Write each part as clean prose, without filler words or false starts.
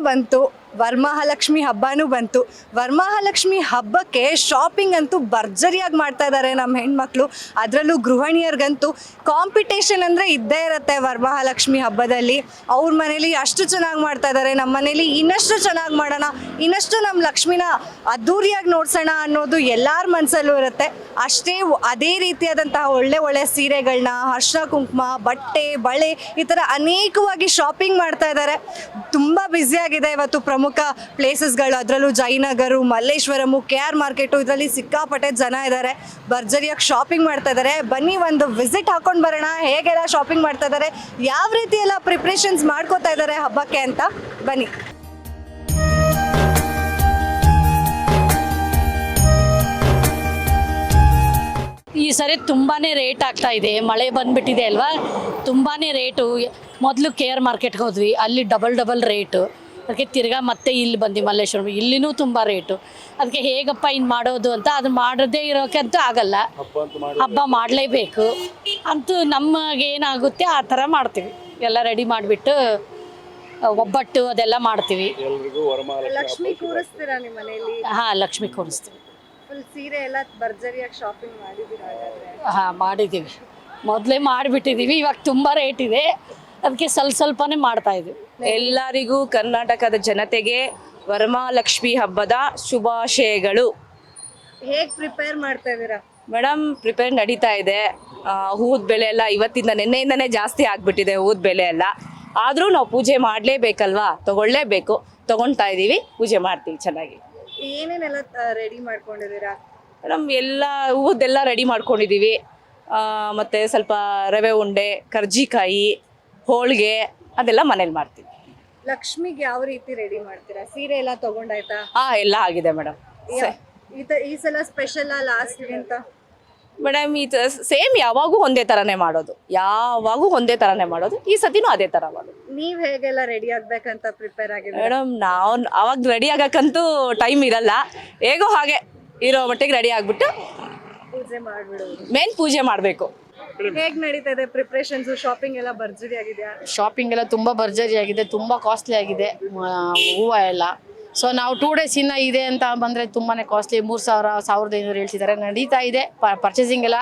ಬಂತು, ವರಮಹಾಲಕ್ಷ್ಮಿ ಹಬ್ಬನೂ ಬಂತು. ವರಮಹಾಲಕ್ಷ್ಮಿ ಹಬ್ಬಕ್ಕೆ ಶಾಪಿಂಗ್ ಅಂತೂ ಭರ್ಜರಿಯಾಗಿ ಮಾಡ್ತಾ ಇದ್ದಾರೆ ನಮ್ಮ ಹೆಣ್ಮಕ್ಳು. ಅದರಲ್ಲೂ ಗೃಹಿಣಿಯರಿಗಂತೂ ಕಾಂಪಿಟೇಷನ್ ಅಂದರೆ ಇದ್ದೇ ಇರುತ್ತೆ. ವರಮಹಾಲಕ್ಷ್ಮಿ ಹಬ್ಬದಲ್ಲಿ ಅವ್ರ ಮನೇಲಿ ಅಷ್ಟು ಚೆನ್ನಾಗಿ ಮಾಡ್ತಾ ಇದ್ದಾರೆ, ನಮ್ಮ ಮನೇಲಿ ಇನ್ನಷ್ಟು ಚೆನ್ನಾಗಿ ಮಾಡೋಣ, ಇನ್ನಷ್ಟು ನಮ್ಮ ಲಕ್ಷ್ಮಿನ ಅದ್ಧೂರಿಯಾಗಿ ನೋಡ್ಸೋಣ ಅನ್ನೋದು ಎಲ್ಲರ ಮನಸ್ಸಲ್ಲೂ ಇರುತ್ತೆ. ಅದೇ ರೀತಿಯಾದಂತಹ ಒಳ್ಳೆ ಸೀರೆಗಳನ್ನ, ಅರ್ಶಿನ ಕುಂಕುಮ, ಬಟ್ಟೆ, ಬಳೆ ಈ ಥರ ಅನೇಕವಾಗಿ ಶಾಪಿಂಗ್ ಮಾಡ್ತಾ ಇದ್ದಾರೆ. ತುಂಬ ಬ್ಯುಸಿಯಾಗಿದೆ ಇವತ್ತು ಪ್ರಮುಖ ಪ್ಲೇಸಸ್ಗಳು. ಅದರಲ್ಲೂ ಜಯನಗರ, ಮಲ್ಲೇಶ್ವರಂ, KR ಮಾರ್ಕೆಟು, ಇದರಲ್ಲಿ ಸಿಕ್ಕಾಪಟ್ಟೆ ಜನ ಇದ್ದಾರೆ, ಭರ್ಜರಿಯಾಗಿ ಶಾಪಿಂಗ್ ಮಾಡ್ತಾ ಇದ್ದಾರೆ. ಬನ್ನಿ ಒಂದು ವಿಸಿಟ್ ಹಾಕೊಂಡು ಬರೋಣ, ಹೇಗೆಲ್ಲ ಶಾಪಿಂಗ್ ಮಾಡ್ತಾ ಇದ್ದಾರೆ, ಯಾವ ರೀತಿ ಎಲ್ಲ ಪ್ರಿಪ್ರೇಷನ್ಸ್ ಮಾಡ್ಕೋತಾ ಇದ್ದಾರೆ ಹಬ್ಬಕ್ಕೆ ಅಂತ. ಬನ್ನಿ. ಈ ಸರಿ ತುಂಬಾ ರೇಟ್ ಆಗ್ತಾ ಇದೆ, ಮಳೆ ಬಂದುಬಿಟ್ಟಿದೆ ಅಲ್ವಾ, ತುಂಬಾ ರೇಟು. ಮೊದಲು KR ಮಾರ್ಕೆಟ್ಗೆ ಹೋದ್ವಿ, ಅಲ್ಲಿ ಡಬಲ್ ರೇಟು. ಅದಕ್ಕೆ ತಿರ್ಗಾ ಮತ್ತೆ ಇಲ್ಲಿ ಬಂದು ಮಲ್ಲೇಶ್ವರಂ, ಇಲ್ಲಿನೂ ತುಂಬ ರೇಟು. ಅದಕ್ಕೆ ಹೇಗಪ್ಪ ಇನ್ನು ಮಾಡೋದು ಅಂತ, ಅದು ಮಾಡದೇ ಇರೋಕ್ಕಂತೂ ಆಗಲ್ಲ, ಹಬ್ಬ ಮಾಡಲೇಬೇಕು ಅಂತೂ ನಮಗೇನಾಗುತ್ತೆ ಆ ಥರ ಮಾಡ್ತೀವಿ. ಎಲ್ಲ ರೆಡಿ ಮಾಡಿಬಿಟ್ಟು ಒಬ್ಬಟ್ಟು ಅದೆಲ್ಲ ಮಾಡ್ತೀವಿ. ಲಕ್ಷ್ಮಿ ಕೂರಿಸ್ತೀರಾ ನಿಮ್ಮ ಮನೆಯಲ್ಲಿ? ಹಾಂ, ಲಕ್ಷ್ಮಿ ಕೂರಿಸ್ತೀವಿ. ಫುಲ್ ಸೀರೆ ಎಲ್ಲ ಭರ್ಜರಿಯಾಗಿ ಶಾಪಿಂಗ್ ಮಾಡಿದ್ದೀರಾ? ಹಾಂ, ಮಾಡಿದ್ದೀವಿ. ಮೊದಲೇ ಮಾಡಿಬಿಟ್ಟಿದ್ದೀವಿ, ಇವಾಗ ತುಂಬ ರೇಟ್ ಇದೆ, ಅದಕ್ಕೆ ಸ್ವಲ್ಪನೇ ಮಾಡ್ತಾ ಇದ್ದೀವಿ. ಎಲ್ಲರಿಗೂ ಕರ್ನಾಟಕದ ಜನತೆಗೆ ವರಮಹಾಲಕ್ಷ್ಮಿ ಹಬ್ಬದ ಶುಭಾಶಯಗಳು. ಹೇಗೆ ಪ್ರಿಪೇರ್ ಮಾಡ್ತಾ ಇದ್ದೀರಾ ಮೇಡಮ್? ಪ್ರಿಪೇರ್ ನಡೀತಾ ಇದೆ. ಹೂದ ಬೆಲೆ ಎಲ್ಲ ಇವತ್ತಿಂದ ನಿನ್ನೆಯಿಂದನೇ ಜಾಸ್ತಿ ಆಗಿಬಿಟ್ಟಿದೆ, ಹೂದ ಬೆಲೆ ಎಲ್ಲ. ಆದರೂ ನಾವು ಪೂಜೆ ಮಾಡಲೇಬೇಕಲ್ವಾ, ತಗೊಳ್ಳೇಬೇಕು, ತಗೊಳ್ತಾ ಇದ್ದೀವಿ, ಪೂಜೆ ಮಾಡ್ತೀವಿ ಚೆನ್ನಾಗಿ. ಏನೇನೆಲ್ಲ ರೆಡಿ ಮಾಡ್ಕೊಂಡಿದ್ದೀರಾ ಮೇಡಮ್? ಎಲ್ಲ ಹೂವದ್ದೆಲ್ಲ ರೆಡಿ ಮಾಡ್ಕೊಂಡಿದ್ದೀವಿ. ಮತ್ತು ಸ್ವಲ್ಪ ರವೆ ಉಂಡೆ, ಕರ್ಜಿಕಾಯಿ, ಹೋಳಿಗೆ ಅದೆಲ್ಲ ಮನೇಲಿ ಮಾಡ್ತೀವಿ. ಲಕ್ಷ್ಮಿಗೆ ಯಾವ ರೀತಿ ರೆಡಿ ಮಾಡ್ತೀರಾ? ಸೀರೆ ಎಲ್ಲ ತಗೊಂಡಾಯ್ತಾ? ಎಲ್ಲ ಆಗಿದೆ ಮೇಡಮ್. ಈ ಸಲ ಸ್ಪೆಷಲ್ ಲಾಸ್ಟ್ ಅಂತ ಮೇಡಮ್, ಸೇಮ್ ಯಾವಾಗೂ ಒಂದೇ ಥರನೇ ಮಾಡೋದು, ಈ ಸತಿನೂ ಅದೇ ಥರ ಮಾಡೋದು. ನೀವ್ ಹೇಗೆಲ್ಲ ರೆಡಿ ಆಗ್ಬೇಕಂತ ಪ್ರಿಪೇರ್ ಆಗಿದ್ದೀರಾ? ಮೇಡಮ್, ನಾವು ಅವಾಗ ರೆಡಿ ಆಗಕ್ಕಂತೂ ಟೈಮ್ ಇರಲ್ಲ, ಹೇಗೋ ಹಾಗೆ ಇರೋ ಮಟ್ಟಿಗೆ ರೆಡಿ ಆಗಿಬಿಟ್ಟು ಪೂಜೆ ಮಾಡ್ಬಿಡೋದು. ಮೇನ್ ಪೂಜೆ ಮಾಡಬೇಕು. ಹೇಗೆ ನಡೀತಾ ಇದೆ ಪ್ರಿಪ್ರೇಷನ್ಸ್? ಶಾಪಿಂಗ್ ಎಲ್ಲ ಭರ್ಜರಿ ಆಗಿದೆಯಾ? ಶಾಪಿಂಗ್ ಎಲ್ಲ ತುಂಬ ಭರ್ಜರಿ ಆಗಿದೆ, ತುಂಬ ಕಾಸ್ಟ್ಲಿ ಆಗಿದೆ ಹೂವು ಎಲ್ಲ. ಸೊ ನಾವು 2 days ಇನ್ನ ಇದೆ ಅಂತ ಬಂದರೆ ತುಂಬಾ ಕಾಸ್ಟ್ಲಿ. 3,000 1,500 ಹೇಳ್ತಿದ್ದಾರೆ. ನಡೀತಾ ಇದೆ ಪರ್ಚೇಸಿಂಗ್ ಎಲ್ಲ.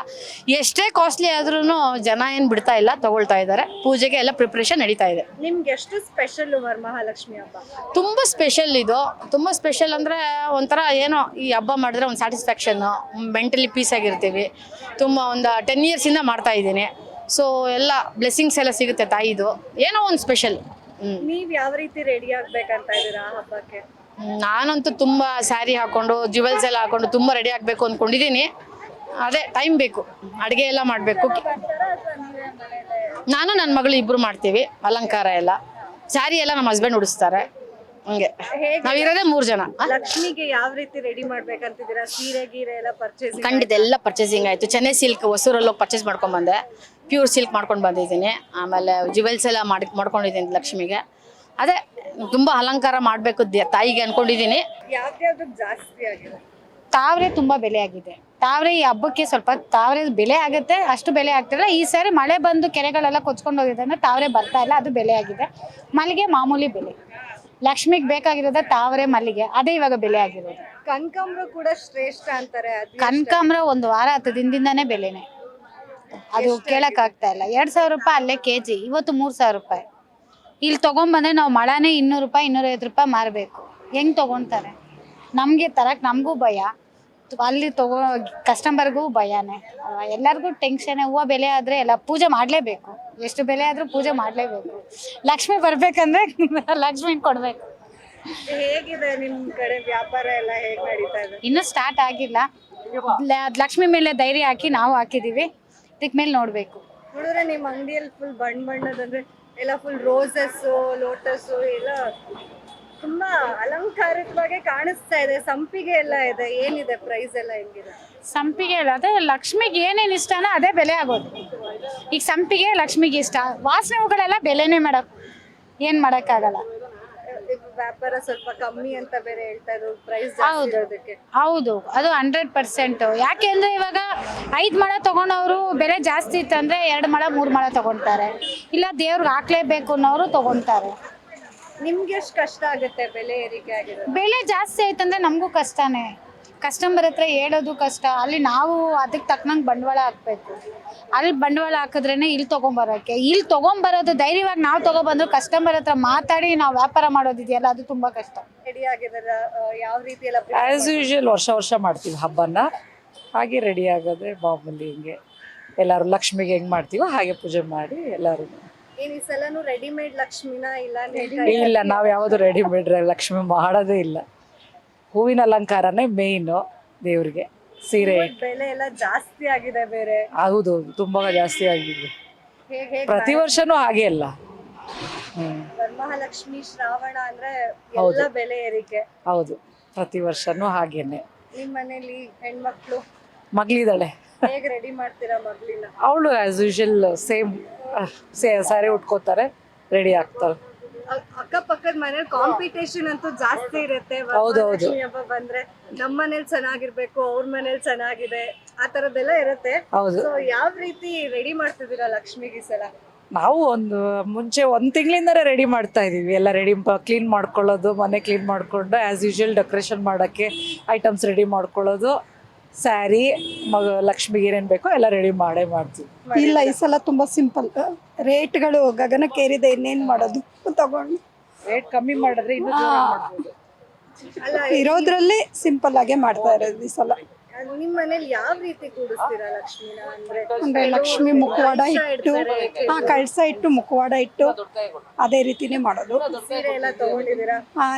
ಎಷ್ಟೇ ಕಾಸ್ಟ್ಲಿ ಆದ್ರೂ ಜನ ಏನು ಬಿಡ್ತಾ ಇಲ್ಲ, ತಗೊಳ್ತಾ ಇದ್ದಾರೆ. ಪೂಜೆಗೆ ಎಲ್ಲ ಪ್ರಿಪ್ರೇಷನ್ ನಡೀತಾ ಇದೆ. ನಿಮ್ಗೆ ಎಷ್ಟು ಸ್ಪೆಷಲ್ ವರಮಹಾಲಕ್ಷ್ಮಿ ಹಬ್ಬ? ತುಂಬ ಸ್ಪೆಷಲ್ ಇದು, ತುಂಬ ಸ್ಪೆಷಲ್ ಅಂದರೆ ಒಂಥರ ಏನೋ ಈ ಹಬ್ಬ ಮಾಡಿದ್ರೆ ಒಂದು ಸ್ಯಾಟಿಸ್ಫ್ಯಾಕ್ಷನ್ನು, ಮೆಂಟಲಿ ಪೀಸ್ ಆಗಿರ್ತೀವಿ. ತುಂಬ ಒಂದು 10 yearsಯಿಂದ ಮಾಡ್ತಾ ಇದ್ದೀನಿ. ಸೊ ಎಲ್ಲ ಬ್ಲೆಸ್ಸಿಂಗ್ಸ್ ಎಲ್ಲ ಸಿಗುತ್ತೆ ತಾಯಿದು, ಏನೋ ಒಂದು ಸ್ಪೆಷಲ್. ನೀವ್ ಯಾವ ರೀತಿ ರೆಡಿ ಆಗ್ಬೇಕಂತ ಇದ್ದೀರಾ ಹಬ್ಬಕ್ಕೆ? ನಾನಂತೂ ತುಂಬ ಸ್ಯಾರಿ ಹಾಕೊಂಡು, ಜ್ಯುವೆಲ್ಸ್ ಎಲ್ಲ ಹಾಕೊಂಡು ತುಂಬ ರೆಡಿ ಆಗಬೇಕು ಅಂದ್ಕೊಂಡಿದ್ದೀನಿ. ಅದೇ ಟೈಮ್ ಬೇಕು, ಅಡುಗೆ ಎಲ್ಲ ಮಾಡಬೇಕು. ನಾನು ನನ್ನ ಮಗಳು ಇಬ್ಬರು ಮಾಡ್ತೀವಿ ಅಲಂಕಾರ ಎಲ್ಲ. ಸ್ಯಾರಿ ಎಲ್ಲ ನಮ್ಮ ಹಸ್ಬೆಂಡ್ ಉಡಿಸ್ತಾರೆ. ಹಂಗೆ ನಾವಿರೋದೇ 3 ಜನ. ಲಕ್ಷ್ಮಿಗೆ ಯಾವ ರೀತಿ ರೆಡಿ ಮಾಡ್ಬೇಕಂತಿದ್ದೀರಾ? ಸೀರೆ ಗೀರೆ ಎಲ್ಲ ಪರ್ಚೇಸ್? ಖಂಡಿತ ಎಲ್ಲ ಪರ್ಚೇಸಿಂಗ್ ಆಯಿತು. ಚೆನ್ನೈ ಸಿಲ್ಕ್ ಹೊಸೂರಲ್ಲಿ ಹೋಗಿ ಪರ್ಚೇಸ್ ಮಾಡ್ಕೊಂಡು ಬಂದೆ, ಪ್ಯೂರ್ ಸಿಲ್ಕ್ ಮಾಡ್ಕೊಂಡು ಬಂದಿದ್ದೀನಿ. ಆಮೇಲೆ ಜ್ಯುವೆಲ್ಸ್ ಎಲ್ಲ ಮಾಡ್ಕೊಂಡಿದ್ದೀನಿ ಲಕ್ಷ್ಮಿಗೆ. ಅದೇ ತುಂಬ ಅಲಂಕಾರ ಮಾಡಬೇಕು ತಾಯಿಗೆ ಅಂದ್ಕೊಂಡಿದ್ದೀನಿ. ಯಾವ್ದು ಜಾಸ್ತಿ ಆಗಿದೆ? ತಾವ್ರೆ ತುಂಬ ಬೆಲೆ ಆಗಿದೆ. ತಾವ್ರೆ ಈ ಹಬ್ಬಕ್ಕೆ ಸ್ವಲ್ಪ ತಾವ್ರೆ ಬೆಲೆ ಆಗುತ್ತೆ, ಅಷ್ಟು ಬೆಲೆ ಆಗ್ತಿಲ್ಲ. ಈ ಸಾರಿ ಮಳೆ ಬಂದು ಕೆರೆಗಳೆಲ್ಲ ಕೊಚ್ಕೊಂಡು ಹೋಗಿದೆ ಅಂದ್ರೆ ತಾವ್ರೆ ಬರ್ತಾ ಇಲ್ಲ, ಅದು ಬೆಲೆ ಆಗಿದೆ. ಮಲ್ಲಿಗೆ ಮಾಮೂಲಿ ಬೆಲೆ. ಲಕ್ಷ್ಮಿಗೆ ಬೇಕಾಗಿರೋದ ತಾವ್ರೆ, ಮಲ್ಲಿಗೆ, ಅದೇ ಇವಾಗ ಬೆಲೆ ಆಗಿರೋದು. ಕನಕಾಂಬ್ರ ಕೂಡ ಶ್ರೇಷ್ಠ ಅಂತಾರೆ. ಕನಕಾಂಬ್ರ 1 ವಾರ 10 ದಿನದಿಂದಾನೇ ಬೆಲೆನೆ, ಅದು ಕೇಳಕ್ ಆಗ್ತಾ ಇಲ್ಲ. 2,000 ರೂಪಾಯಿ ಅಲ್ಲೇ kg, ಇವತ್ತು 3,000 ರೂಪಾಯಿ. ಇಲ್ಲಿ ತೊಗೊಂಬಂದ್ರೆ ನಾವು ಮಳನೇ 200 ರೂಪಾಯಿ 250 ರೂಪಾಯಿ ಮಾರಬೇಕು. ಹೆಂಗೆ ತೊಗೊತಾರೆ? ನಮಗೆ ತರಕ್ಕೆ ನಮಗೂ ಭಯ, ಅಲ್ಲಿ ಕಸ್ಟಮರ್ಗೂ ಭಯನೇ ಅಲ್ವಾ? ಎಲ್ಲರಿಗೂ ಟೆನ್ಷನ್. ಹೂವು ಬೆಲೆ ಆದರೆ ಎಲ್ಲ ಪೂಜೆ ಮಾಡಲೇಬೇಕು, ಎಷ್ಟು ಬೆಲೆ ಆದರೂ ಪೂಜೆ ಮಾಡಲೇಬೇಕು. ಲಕ್ಷ್ಮಿ ಬರ್ಬೇಕಂದ್ರೆ ಲಕ್ಷ್ಮಿ ಕೊಡಬೇಕು. ಹೇಗಿದೆ ನಿಮ್ಮ ಕಡೆ ವ್ಯಾಪಾರ ಎಲ್ಲ? ಹೇಗೆ ನಡೀತಾ ಇದೆ? ಇನ್ನೂ ಸ್ಟಾರ್ಟ್ ಆಗಿಲ್ಲ. ಲಕ್ಷ್ಮಿ ಮೇಲೆ ಧೈರ್ಯ ಹಾಕಿ ನಾವು ಹಾಕಿದ್ದೀವಿ, ಇದಕ್ಕೆ ಮೇಲೆ ನೋಡಬೇಕು. ನೋಡಿದ್ರೆ ನಿಮ್ಮ ಅಂಗಡಿಯಲ್ಲಿ ಫುಲ್ ಬಣ್ಣದಂದ್ರೆ ಎಲ್ಲ ಫುಲ್ ರೋಸಸ್, ಲೋಟಸ್ ಎಲ್ಲ ತುಂಬಾ ಅಲಂಕಾರಿಕವಾಗಿ ಕಾಣಿಸ್ತಾ ಇದೆ. ಸಂಪಿಗೆ ಎಲ್ಲ ಇದೆ, ಏನಿದೆ ಪ್ರೈಸ್ ಎಲ್ಲ ಹೆಂಗಿದೆ? ಸಂಪಿಗೆ ಎಲ್ಲ ಅದೇ ಲಕ್ಷ್ಮಿಗೆ ಏನೇನು ಇಷ್ಟನೋ ಅದೇ ಬೆಲೆ ಆಗೋದು. ಈಗ ಸಂಪಿಗೆ ಲಕ್ಷ್ಮಿಗೆ ಇಷ್ಟ, ವಾಸನೆ ಹೂಗಳೆಲ್ಲ ಬೆಲೆನೇ ಮೇಡಮ್, ಏನು ಮಾಡೋಕ್ಕಾಗಲ್ಲ. ವ್ಯಾಪಾರ ಸ್ವಲ್ಪ ಕಮ್ಮಿ ಅಂತ ಬೇರೆ ಹೇಳ್ತಾ ಇದ್ರು, ಪ್ರೈಸ್ ಹೌದು, ಅದು 100%. ಯಾಕೆ ಅಂದ್ರೆ ಇವಾಗ 5 ಮೊಳ ತಗೊಂಡವರು ಬೆಲೆ ಜಾಸ್ತಿ ಇತ್ತಂದ್ರೆ 2 ಮೊಳ 3 ಮೊಳ ತಗೊಂತಾರೆ, ಇಲ್ಲ ದೇವ್ರಿಗೆ ಹಾಕ್ಲೇಬೇಕು ಅನ್ನೋರು ತಗೊಂತಾರೆ. ನಿಮ್ಗೆ ಎಷ್ಟು ಕಷ್ಟ ಆಗುತ್ತೆ ಬೆಲೆ ಏರಿಕೆ ಆಗಿರೋದು? ಬೆಲೆ ಜಾಸ್ತಿ ಆಯ್ತಂದ್ರೆ ನಮಗೂ ಕಷ್ಟನೇ. ಕಸ್ಟಮರ್ ಹತ್ರ ಹೇಳೋದು ಕಷ್ಟ. ಅಲ್ಲಿ ನಾವು ಅದಕ್ಕೆ ತಕ್ಕನಂಗೆ ಬಂಡವಾಳ ಹಾಕ್ಬೇಕು. ಅಲ್ಲಿ ಬಂಡವಾಳ ಹಾಕಿದ್ರೇನೆ ಇಲ್ಲಿ ತೊಗೊಂಬರೋಕ್ಕೆ. ಇಲ್ಲಿ ತೊಗೊಂಬರೋದು ಧೈರ್ಯವಾಗಿ ನಾವು ತೊಗೊಬಂದ್ರು ಕಸ್ಟಮರ್ ಹತ್ರ ಮಾತಾಡಿ ನಾವು ವ್ಯಾಪಾರ ಮಾಡೋದಿದೆಯಲ್ಲ, ಅದು ತುಂಬ ಕಷ್ಟ. ರೆಡಿ ಆಗಿದಾರ? ಯಾವ ರೀತಿ ಎಲ್ಲ ಆ್ಯಸ್ ಯೂಶುವಲ್ ವರ್ಷ ಮಾಡ್ತೀವಿ ಹಬ್ಬನ, ಹಾಗೆ ರೆಡಿ ಆಗೋದೆ ಮಾಮೂಲಿ. ಹಿಂಗೆ ಎಲ್ಲರೂ ಲಕ್ಷ್ಮಿಗೆ ಹೆಂಗೆ ಮಾಡ್ತೀವೋ ಹಾಗೆ ಪೂಜೆ ಮಾಡಿ ಎಲ್ಲರೂ. ಏನ್ ಈ ಸಲನು ರೆಡಿಮೇಡ್ ಲಕ್ಷ್ಮಿನ ಇಲ್ಲ ಇಲ್ಲ, ನಾವು ಯಾವುದು ರೆಡಿಮೇಡ್ ಲಕ್ಷ್ಮಿ ಮಾಡೋದೇ ಇಲ್ಲ. ಹೂವಿನ ಅಲಂಕಾರನೇ ಮೇಯ್ನು ದೇವ್ರಿಗೆ. ಸೀರೆ ಬೆಲೆ ಎಲ್ಲ ಜಾಸ್ತಿ ಆಗಿದೆ ಬೇರೆ. ಹೌದು, ತುಂಬ ಜಾಸ್ತಿ ಆಗಿದೆ. ಹೇಗೆ ಪ್ರತಿ ವರ್ಷನೂ ಹಾಗೆ ಅಲ್ಲ. ವರಮಹಾಲಕ್ಷ್ಮಿ ಶ್ರಾವಣ ಅಂದ್ರೆ ಎಲ್ಲ ಬೆಲೆ ಏರಿಕೆ. ಹೌದು, ಪ್ರತಿ ವರ್ಷನೂ ಹಾಗೇನೆ. ನಿಮ್ ಮನೇಲಿ ಹೆಣ್ಮಕ್ಳು ಮಗಳಿದ್ದಾಳೆ, ಹೇಗೆ ರೆಡಿ ಮಾಡ್ತೀರಾ ಮಗಳಿನ? ಅವಳು ಆ್ಯಸ್ ಯೂಶುವಲ್ ಸೇಮ್ ಸ್ಯಾರಿ ಉಟ್ಕೋತಾರೆ, ರೆಡಿ ಆಗ್ತಾರೆ. ಅಕ್ಕಪಕ್ಕದ ಮನೇಲಿ ಕಾಂಪಿಟೇಷನ್ ಅಂತೂ ಜಾಸ್ತಿ ಇರುತ್ತೆ. ಹೌದೌದು. ವರಮಹಾಲಕ್ಷ್ಮಿ ಹಬ್ಬ ಬಂದ್ರೆ ನಮ್ಮ ಮನೇಲಿ ಚೆನ್ನಾಗಿರ್ಬೇಕು, ಅವ್ರ ಮನೇಲಿ ಚೆನ್ನಾಗಿದೆ, ಆ ತರದ್ದೆಲ್ಲ ಇರುತ್ತೆ. ಹೌದು. ಸೊ ಯಾವ ರೀತಿ ರೆಡಿ ಮಾಡ್ತಿದ್ದೀರಾ ಲಕ್ಷ್ಮಿಗೆ ಈ ಸಲ? ನಾವು ಮುಂಚೆ 1 ತಿಂಗಳಿಂದಲೇ ರೆಡಿ ಮಾಡ್ತಾ ಇದೀವಿ. ಎಲ್ಲ ರೆಡಿ ಕ್ಲೀನ್ ಮಾಡ್ಕೊಳ್ಳೋದು, ಮನೆ ಕ್ಲೀನ್ ಮಾಡಿಕೊಂಡು ಆ್ಯಸ್ ಯೂಶುವಲ್ ಡೆಕೋರೇಷನ್ ಮಾಡೋಕ್ಕೆ ಐಟಮ್ಸ್ ರೆಡಿ ಮಾಡ್ಕೊಳ್ಳೋದು, ಸ್ಯಾರಿ ಲಕ್ಷ್ಮಿಗೆ ಏನೇನು ಬೇಕೋ ಎಲ್ಲ ರೆಡಿ ಮಾಡೇ ಮಾಡ್ತೀವಿ. ಇಲ್ಲ, ಈ ಸಲ ತುಂಬಾ ಸಿಂಪಲ್. ರೇಟ್ಗಳು ಗಗನಕ್ಕೇರಿದೆ, ಇನ್ನೇನು ಮಾಡೋದು ತಗೊಂಡು. ರೇಟ್ ಕಮ್ಮಿ ಮಾಡಿದ್ರೆ ಇನ್ನೂ ಜೋರಾಗಿ ಮಾಡ್ಬೋದು. ಅಲ್ಲ, ಇರೋದ್ರಲ್ಲೇ ಸಿಂಪಲ್ ಆಗೇ ಮಾಡ್ತಾ ಇರೋದು ಈ ಸಲ. ನಿಮ್ ಮನೇಲಿ ಯಾವ ರೀತಿ ಕೂಡಿಸ್ತೀರಾ ಲಕ್ಷ್ಮಿನ? ಅಂದ್ರೆ ಲಕ್ಷ್ಮಿ ಮುಖವಾಡ ಇಟ್ಟು, ಕಳಸ ಇಟ್ಟು ಮುಖವಾಡ ಇಟ್ಟು ಅದೇ ರೀತಿನೇ ಮಾಡೋದು. ಸೀರೆ ಎಲ್ಲ ತಗೊಂಡಿದ್ದೀರಾ?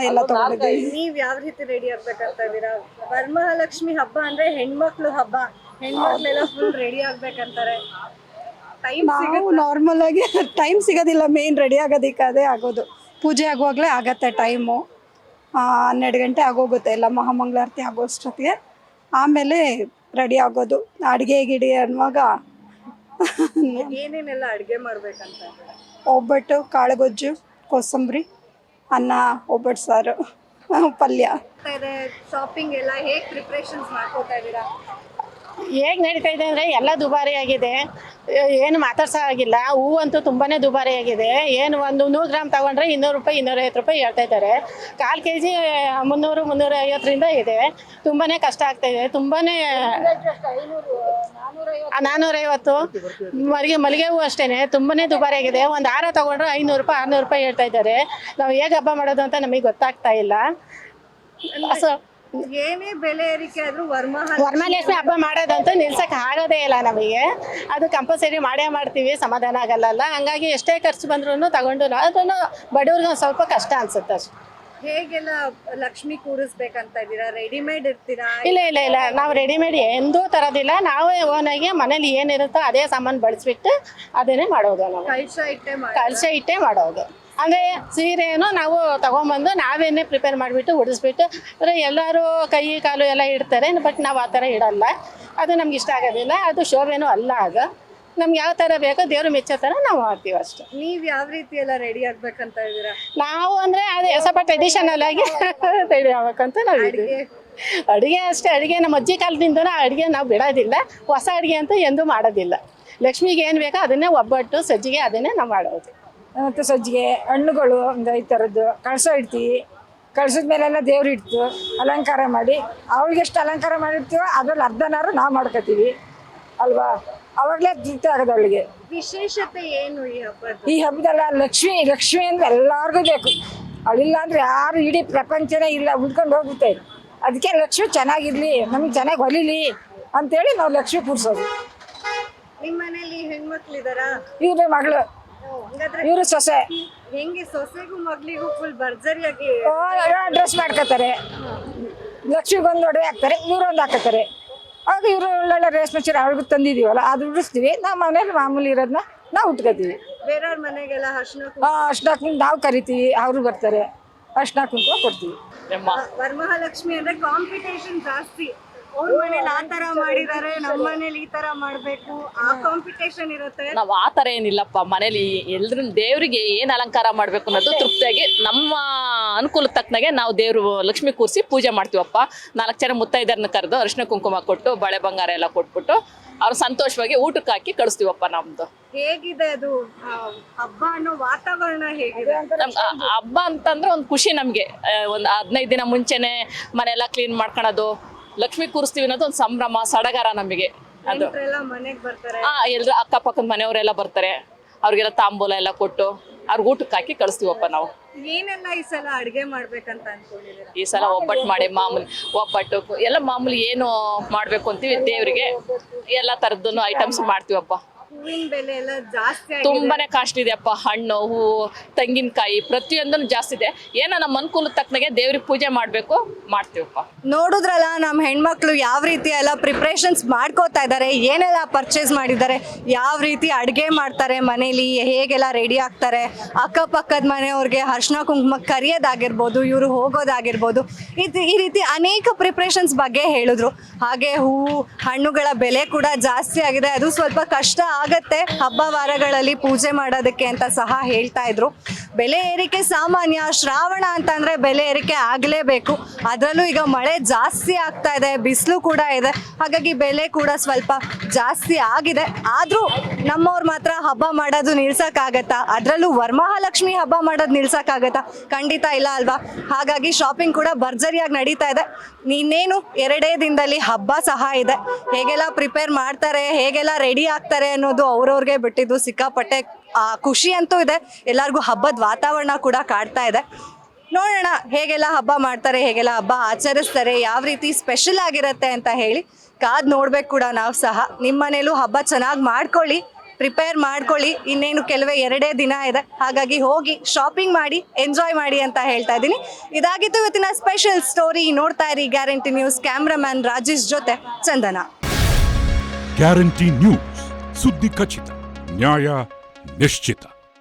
ಎಲ್ಲ ತಗೊಂಡಿದ್ದೀವಿ. ನೀವ್ ಯಾವ ರೀತಿ ರೆಡಿ ಆಗ್ಬೇಕಂತ ಇದೀರಾ? ವರಮಹಾಲಕ್ಷ್ಮಿ ಹಬ್ಬ ಅಂದ್ರೆ ಹೆಣ್ಮಕ್ಳು ಹಬ್ಬ, ಹೆಣ್ಮಕ್ಳೆಲ್ಲ ಫುಲ್ ರೆಡಿ ಆಗ್ಬೇಕಂತಾರೆ. ಟೈಮ್ ನಾವು ನಾರ್ಮಲ್ ಆಗಿ ಟೈಮ್ ಸಿಗೋದಿಲ್ಲ, ಮೇನ್ ರೆಡಿ ಆಗೋದಕ್ಕೆ ಅದೇ ಆಗೋದು. ಪೂಜೆ ಆಗುವಾಗಲೇ ಆಗತ್ತೆ ಟೈಮು. 12 ಗಂಟೆ ಆಗೋಗುತ್ತೆ ಎಲ್ಲ ಮಹಾಮಂಗಳಾರತಿ ಆಗೋಷ್ಟೊತ್ತಿಗೆ. ಆಮೇಲೆ ರೆಡಿ ಆಗೋದು. ಅಡುಗೆ ಗಿಡಿ ಅನ್ನುವಾಗ ಏನೇನೆಲ್ಲ ಅಡ್ಗೆ ಮಾಡ್ಬೇಕಂತ ಇದ್ದೀರಾ? ಒಬ್ಬಟ್ಟು, ಕಾಳುಗೊಜ್ಜು, ಕೋಸಂಬರಿ, ಅನ್ನ, ಒಬ್ಬಟ್ಟು ಸಾರು, ಪಲ್ಯ. ಶಾಪಿಂಗ್ ಎಲ್ಲ ಹೇಗ್ ಪ್ರಿಪ್ರೇಷನ್ಸ್ ಮಾಡ್ಕೋತಾ ಇದ್ದೀರಾ? ಹೇಗೆ ನಡೀತಾ ಇದೆ ಅಂದರೆ ಎಲ್ಲ ದುಬಾರಿ ಆಗಿದೆ, ಏನು ಮಾತಾಡ್ಸೋ ಆಗಿಲ್ಲ. ಹೂವಂತೂ ತುಂಬಾ ದುಬಾರಿ ಆಗಿದೆ. ಏನು ಒಂದು 100 ಗ್ರಾಮ್ ತೊಗೊಂಡ್ರೆ 200 ರೂಪಾಯಿ 250 ರೂಪಾಯಿ ಹೇಳ್ತಾ ಇದ್ದಾರೆ. 1/4 kg 300 350ರಿಂದ ಇದೆ. ತುಂಬಾ ಕಷ್ಟ ಆಗ್ತಾಯಿದೆ. ತುಂಬಾ 450. ಮಲ್ಲಿಗೆ ಹೂವು ಅಷ್ಟೇ ತುಂಬಾ ದುಬಾರಿ ಆಗಿದೆ. ಒಂದು ಹಾರ ತೊಗೊಂಡ್ರೆ 500 ರೂಪಾಯಿ 600 ರೂಪಾಯಿ ಹೇಳ್ತಾ ಇದ್ದಾರೆ. ನಾವು ಹೇಗೆ ಹಬ್ಬ ಮಾಡೋದು ಅಂತ ನಮಗೆ ಗೊತ್ತಾಗ್ತಾ ಇಲ್ಲ. ಸೊ ಏನೇ ಬೆಲೆ ಏರಿಕೆ ಆದ್ರೂ ವರಮಹಾಲಕ್ಷ್ಮಿ ಹಬ್ಬ ಮಾಡೋದಂತೂ ನಿಲ್ಸಕ್ಕೆ ಆಗೋದೇ ಇಲ್ಲ ನಮಗೆ. ಅದು ಕಂಪಲ್ಸರಿ ಮಾಡೇ ಮಾಡ್ತೀವಿ, ಸಮಾಧಾನ ಆಗಲ್ಲ. ಹಂಗಾಗಿ ಎಷ್ಟೇ ಖರ್ಚು ಬಂದ್ರೂ ತಗೊಂಡು ಅದನ್ನು ಬಡವ್ರಿಗೆ ಒಂದು ಸ್ವಲ್ಪ ಕಷ್ಟ ಅನ್ಸುತ್ತೆ ಅಷ್ಟೇ. ಹೇಗೆಲ್ಲ ಲಕ್ಷ್ಮಿ ಕೂರಿಸ್ಬೇಕಂತ ಇದ್ದೀರಾ? ರೆಡಿಮೇಡ್ ಇರ್ತೀರಾ? ಇಲ್ಲ, ನಾವು ರೆಡಿಮೇಡ್ ಎಂದೂ ತರೋದಿಲ್ಲ. ನಾವೇ ಓನಾಗಿ ಮನೇಲಿ ಏನಿರುತ್ತೋ ಅದೇ ಸಾಮಾನು ಬಳಸ್ಬಿಟ್ಟು ಅದನ್ನೇ ಮಾಡೋದು. ನಾವು ಕಳಶ ಇಟ್ಟೇ ಮಾಡೋದು. ಅಂದರೆ ಸೀರೆನೂ ನಾವು ತೊಗೊಂಬಂದು ನಾವೇನೇ ಪ್ರಿಪೇರ್ ಮಾಡಿಬಿಟ್ಟು ಉಡಿಸ್ಬಿಟ್ಟು, ಅಂದರೆ ಎಲ್ಲರೂ ಕೈ ಕಾಲು ಎಲ್ಲ ಇಡ್ತಾರೆ, ಬಟ್ ನಾವು ಆ ಥರ ಇಡಲ್ಲ. ಅದು ನಮ್ಗೆ ಇಷ್ಟ ಆಗೋದಿಲ್ಲ, ಅದು ಶೋಭೆನೂ ಅಲ್ಲ. ಅದು ನಮ್ಗೆ ಯಾವ ಥರ ಬೇಕೋ ದೇವರು ಮೆಚ್ಚೋ ಥರ ನಾವು ಮಾಡ್ತೀವಿ ಅಷ್ಟೇ. ನೀವು ಯಾವ ರೀತಿ ಎಲ್ಲ ರೆಡಿ ಆಗ್ಬೇಕಂತ ಇದ್ದೀರಾ? ನಾವು ಅಂದರೆ ಅದೇ ಸ್ವಲ್ಪ ಟ್ರೆಡಿಷನಲ್ ಆಗಿ ರೆಡಿ ಆಗ್ಬೇಕಂತ ನಾವು ಇದ್ದೀವಿ. ಅಡುಗೆ ಅಷ್ಟೇ, ಅಡುಗೆ ನಮ್ಮ ಅಜ್ಜಿ ಕಾಲದಿಂದನೂ ಅಡುಗೆ ನಾವು ಬಿಡೋದಿಲ್ಲ. ಹೊಸ ಅಡುಗೆ ಅಂತೂ ಎಂದೂ ಮಾಡೋದಿಲ್ಲ. ಲಕ್ಷ್ಮಿಗೆ ಏನು ಬೇಕೋ ಅದನ್ನೇ, ಒಬ್ಬಟ್ಟು ಸಜ್ಜಿಗೆ ಅದನ್ನೇ ನಾವು ಮಾಡೋದು. ಮತ್ತು ಸಜ್ಜಿಗೆ ಹಣ್ಣುಗಳು ಒಂದು 5 ಥರದ್ದು ಕಳಸ ಇಡ್ತೀವಿ. ಕಳ್ಸಿದ ಮೇಲೆಲ್ಲ ದೇವ್ರು ಇಡ್ತು ಅಲಂಕಾರ ಮಾಡಿ, ಅವಳಿಗೆ ಎಷ್ಟು ಅಲಂಕಾರ ಮಾಡಿರ್ತೀವೋ ಅದ್ರಲ್ಲಿ ಅರ್ಧನಾರು ನಾವು ಮಾಡ್ಕೋತೀವಿ ಅಲ್ವಾ. ಅವಾಗಲೇ ತೃಪ್ತಿ ಆಗೋದು ಅವಳಿಗೆ. ವಿಶೇಷತೆ ಏನು ಈ ಹಬ್ಬದ? ಈ ಹಬ್ಬದಲ್ಲ ಲಕ್ಷ್ಮಿ ಅಂದ್ರೆ ಎಲ್ಲರಿಗೂ ಬೇಕು. ಅವಳಿಲ್ಲ ಅಂದ್ರೆ ಯಾರು ಇಡೀ ಪ್ರಪಂಚನೇ ಇಲ್ಲ, ಉಳ್ಕೊಂಡು ಹೋಗುತ್ತೆ. ಅದಕ್ಕೆ ಲಕ್ಷ್ಮಿ ಚೆನ್ನಾಗಿರ್ಲಿ, ನಮ್ಗೆ ಚೆನ್ನಾಗಿ ಹೊಲಿಲಿ ಅಂತೇಳಿ ನಾವು ಲಕ್ಷ್ಮಿ ಕೂರಿಸೋದು. ನಿಮ್ಮ ಮನೇಲಿ ಹೆಣ್ಮಕ್ಳಿದಾರಾ? ಇವ್ರ ಮಗಳು, ಇವರು ಸೊಸೆ. ಹೆಂಗೆ ಸೊಸೆಗೂ ಮಗಳಿಗೂ ಫುಲ್ ಭರ್ಜರಿಯಾಗಿ ಡ್ರೆಸ್ ಮಾಡ್ಕೋತಾರೆ. ಲಕ್ಷ್ಮಿಗೊಂದು ಒಡವೆ ಹಾಕ್ತಾರೆ, ಇವರೊಂದು ಹಾಕೋತಾರೆ. ಆಗ ಇವರು ಒಳ್ಳೊಳ್ಳೆ ರೇಷ್ಮೆ ಸೀರೆ ಅವಳಿಗೂ ತಂದಿದ್ದೀವಲ್ಲ ಅದು ಉಡಿಸ್ತೀವಿ. ನಮ್ಮ ಮನೇಲಿ ಮಾಮೂಲಿ ಇರೋದನ್ನ ನಾವು ಉಟ್ಕೋತೀವಿ. ಬೇರೆಯವ್ರ ಮನೆಗೆಲ್ಲ ಅರ್ಶಿನ ಕುಂಕುಮ ನಾವು ಕರಿತೀವಿ, ಅವರು ಬರ್ತಾರೆ, ಅರ್ಶಿನ ಕುಂಕುಮ ಕೊಡ್ತೀವಿ. ವರಮಹಾಲಕ್ಷ್ಮಿ ಅಂದ್ರೆ ಕಾಂಪಿಟೇಷನ್ ಜಾಸ್ತಿ. ಅವ್ರ ಮನೇಲಿ ಆ ತರ ಮಾಡಿದಾರೆ, ನಮ್ಮ ಮನೇಲಿ ಈ ತರ ಮಾಡ್ಬೇಕು, ಆ ಕಾಂಪಿಟೇಷನ್ ಇರುತ್ತೆ. ನಾವು ಆ ಥರ ಏನಿಲ್ಲಪ್ಪ. ಮನೇಲಿ ಎಲ್ರು ದೇವರಿಗೆ ಏನು ಅಲಂಕಾರ ಮಾಡಬೇಕು ಅನ್ನೋದು ತೃಪ್ತಿಯಾಗಿ ನಮ್ಮ ಅನುಕೂಲ ತಕ್ಕನಾಗೆ ನಾವು ದೇವರು ಲಕ್ಷ್ಮಿ ಕೂರಿಸಿ ಪೂಜೆ ಮಾಡ್ತೀವಪ್ಪ. 4 ಜನ ಮುತ್ತೈದರನ್ನ ಕರೆದು ಅರಿಶಿನ ಕುಂಕುಮ ಕೊಟ್ಟು ಬಳೆ ಬಂಗಾರ ಎಲ್ಲ ಕೊಟ್ಬಿಟ್ಟು ಅವ್ರು ಸಂತೋಷವಾಗಿ ಊಟಕ್ಕೆ ಹಾಕಿ ಕಳಿಸ್ತೀವಪ್ಪ. ನಮ್ದು ಹೇಗಿದೆ ಅದು ಹಬ್ಬ ಅನ್ನೋ ವಾತಾವರಣ ಹೇಗಿದೆ? ಹಬ್ಬ ಅಂತಂದ್ರೆ ಒಂದು ಖುಷಿ ನಮಗೆ. ಒಂದು 15 ದಿನ ಮುಂಚೆನೆ ಮನೆಯೆಲ್ಲ ಕ್ಲೀನ್ ಮಾಡ್ಕೊಳೋದು, ಲಕ್ಷ್ಮಿ ಕೂರಿಸ್ತೀವಿ ಅನ್ನೋದು ಒಂದು ಸಂಭ್ರಮ ಸಡಗರ ನಮಗೆ. ಅದು ಮನೆಗೆ ಬರ್ತಾರೆ, ಎಲ್ರು ಅಕ್ಕಪಕ್ಕದ ಮನೆಯವರೆಲ್ಲ ಬರ್ತಾರೆ, ಅವ್ರಿಗೆಲ್ಲ ತಾಂಬೂಲ ಎಲ್ಲ ಕೊಟ್ಟು ಅವ್ರಿಗೆ ಊಟಕ್ಕೆ ಹಾಕಿ ಕಳಿಸ್ತೀವಪ್ಪ ನಾವು. ಏನೆಲ್ಲ ಈ ಸಲ ಅಡ್ಗೆ ಮಾಡ್ಬೇಕಂತ ಅನ್ಕೊಂಡಿದ್ದೀರಾ? ಈ ಸಲ ಒಬ್ಬಟ್ಟು ಮಾಡಿ ಮಾಮೂಲಿ ಒಬ್ಬಟ್ಟು ಎಲ್ಲ ಮಾಮೂಲಿ ಏನು ಮಾಡ್ಬೇಕು ಅಂತೀವಿ ದೇವರಿಗೆ ಎಲ್ಲ ತರದ್ದು ಐಟಮ್ಸ್ ಮಾಡ್ತೀವಪ್ಪ. ಹೂವಿನ ಬೆಲೆ ಎಲ್ಲ ಜಾಸ್ತಿ ತುಂಬಾನೇ ಕಾಸ್ಟ್ ಇದೆಯಪ್ಪ. ಹಣ್ಣು, ಹೂವು, ತೆಂಗಿನಕಾಯಿ ಪ್ರತಿಯೊಂದನ್ನು ಜಾಸ್ತಿ ಇದೆ. ಏನೋ ನಮ್ಮ ಅನುಕೂಲ ತಕ್ಕನಾಗೆ ದೇವ್ರಿಗೆ ಪೂಜೆ ಮಾಡ್ಬೇಕು, ಮಾಡ್ತೀವಪ್ಪ. ನೋಡುದ್ರಲ್ಲ ನಮ್ಮ ಹೆಣ್ಮಕ್ಳು ಯಾವ ರೀತಿ ಎಲ್ಲ ಪ್ರಿಪ್ರೇಷನ್ಸ್ ಮಾಡ್ಕೋತಾ ಇದ್ದಾರೆ, ಏನೆಲ್ಲ ಪರ್ಚೇಸ್ ಮಾಡಿದ್ದಾರೆ, ಯಾವ ರೀತಿ ಅಡುಗೆ ಮಾಡ್ತಾರೆ ಮನೇಲಿ, ಹೇಗೆಲ್ಲ ರೆಡಿ ಆಗ್ತಾರೆ, ಅಕ್ಕಪಕ್ಕದ ಮನೆಯವ್ರಿಗೆ ಅರ್ಶಿನ ಕುಂಕುಮ ಕರಿಯೋದಾಗಿರ್ಬೋದು, ಇವರು ಹೋಗೋದಾಗಿರ್ಬೋದು, ಈ ರೀತಿ ಅನೇಕ ಪ್ರಿಪ್ರೇಷನ್ಸ್ ಬಗ್ಗೆ ಹೇಳಿದ್ರು. ಹಾಗೆ ಹೂವು ಹಣ್ಣುಗಳ ಬೆಲೆ ಕೂಡ ಜಾಸ್ತಿ ಆಗಿದೆ, ಅದು ಸ್ವಲ್ಪ ಕಷ್ಟ ಆಗತ್ತೆ ಹಬ್ಬ ವಾರಗಳಲ್ಲಿ ಪೂಜೆ ಮಾಡೋದಕ್ಕೆ ಅಂತ ಸಹ ಹೇಳ್ತಾ ಇದ್ರು. ಬೆಲೆ ಏರಿಕೆ ಸಾಮಾನ್ಯ, ಶ್ರಾವಣ ಅಂತಂದ್ರೆ ಬೆಲೆ ಏರಿಕೆ ಆಗಲೇಬೇಕು. ಅದರಲ್ಲೂ ಈಗ ಮಳೆ ಜಾಸ್ತಿ ಆಗ್ತಾ ಇದೆ, ಬಿಸಿಲು ಕೂಡ ಇದೆ, ಹಾಗಾಗಿ ಬೆಲೆ ಕೂಡ ಸ್ವಲ್ಪ ಜಾಸ್ತಿ ಆಗಿದೆ. ಆದರೂ ನಮ್ಮವ್ರು ಮಾತ್ರ ಹಬ್ಬ ಮಾಡೋದು ನಿಲ್ಸಕ್ಕಾಗತ್ತಾ? ಅದರಲ್ಲೂ ವರಮಹಾಲಕ್ಷ್ಮಿ ಹಬ್ಬ ಮಾಡೋದು ನಿಲ್ಸಕ್ಕಾಗತ್ತಾ? ಖಂಡಿತ ಇಲ್ಲ ಅಲ್ವಾ? ಹಾಗಾಗಿ ಶಾಪಿಂಗ್ ಕೂಡ ಭರ್ಜರಿಯಾಗಿ ನಡೀತಾ ಇದೆ. ಇನ್ನೇನು 2 ದಿನದಲ್ಲಿ ಹಬ್ಬ ಸಹ ಇದೆ. ಹೇಗೆಲ್ಲ ಪ್ರಿಪೇರ್ ಮಾಡ್ತಾರೆ, ಹೇಗೆಲ್ಲ ರೆಡಿ ಆಗ್ತಾರೆ ಅನ್ನೋದು ಅವ್ರವ್ರಿಗೆ ಬಿಟ್ಟಿದ್ದು. ಸಿಕ್ಕಾಪಟ್ಟೆ ಖುಷಿ ಅಂತೂ ಇದೆ, ಎಲ್ಲರಿಗೂ ಹಬ್ಬದ ವಾತಾವರಣ ಕೂಡ ಕಾಡ್ತಾ ಇದೆ. ನೋಡೋಣ ಹೇಗೆಲ್ಲ ಹಬ್ಬ ಮಾಡ್ತಾರೆ, ಹೇಗೆಲ್ಲ ಹಬ್ಬ ಆಚರಿಸ್ತಾರೆ, ಯಾವ ರೀತಿ ಸ್ಪೆಷಲ್ ಆಗಿರುತ್ತೆ ಅಂತ ಹೇಳಿ ಕಾದ್ ನೋಡ್ಬೇಕು ಕೂಡ ನಾವು ಸಹ. ನಿಮ್ಮ ಮನೇಲೂ ಹಬ್ಬ ಚೆನ್ನಾಗಿ ಮಾಡ್ಕೊಳ್ಳಿ, ಪ್ರಿಪೇರ್ ಮಾಡ್ಕೊಳ್ಳಿ. ಇನ್ನೇನು ಕೆಲವೇ 2 ದಿನ ಇದೆ, ಹಾಗಾಗಿ ಹೋಗಿ ಶಾಪಿಂಗ್ ಮಾಡಿ ಎಂಜಾಯ್ ಮಾಡಿ ಅಂತ ಹೇಳ್ತಾ ಇದ್ದೀನಿ. ಇದಾಗಿತ್ತು ಇವತ್ತಿನ ಸ್ಪೆಷಲ್ ಸ್ಟೋರಿ. ನೋಡ್ತಾ ಇರಿ ಗ್ಯಾರಂಟಿ ನ್ಯೂಸ್. ಕ್ಯಾಮ್ರಾಮನ್ ರಾಜೇಶ್ ಜೊತೆ ಚಂದನ. ಗ್ಯಾರಂಟಿ ನ್ಯೂಸ್, ಸುದ್ದಿ ಖಚಿತ, ನ್ಯಾಯ ನಿಶ್ಚಿತ.